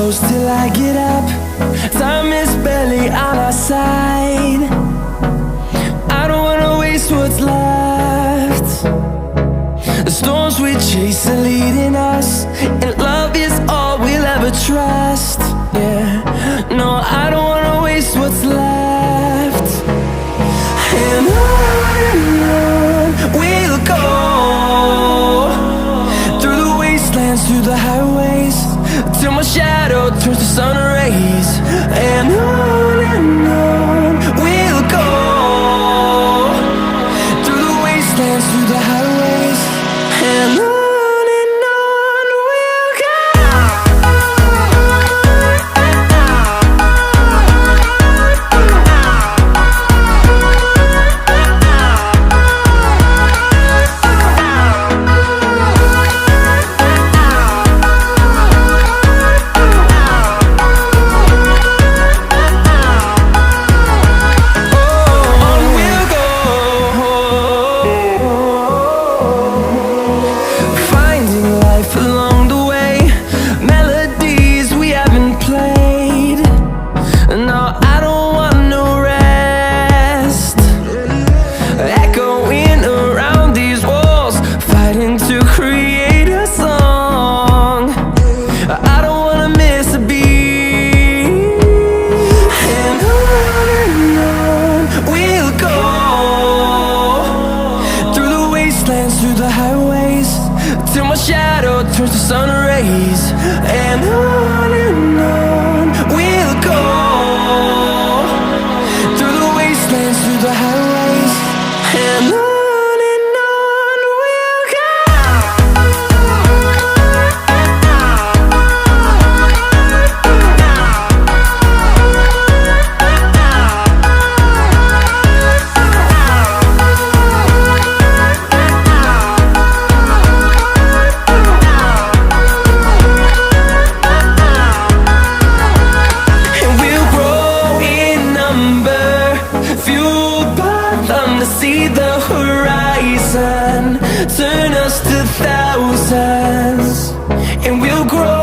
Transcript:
close till I get up. Time is barely on our side. I don't wanna waste what's left. The storms we chase are leading us, and love is all we'll ever trust. Yeah, no, I don't wanna waste what's left. And on we'll go, through the wastelands, through the highways, till my shadow turns to sun rays. And on we'll go, through the wastelands, through the highways, and on we'll go. Through the highways, till my shadow turns to sun rays. And on we'll go, through the wastelands, through the highways, and on we'll go. See the horizon turn us to thousands, and we'll grow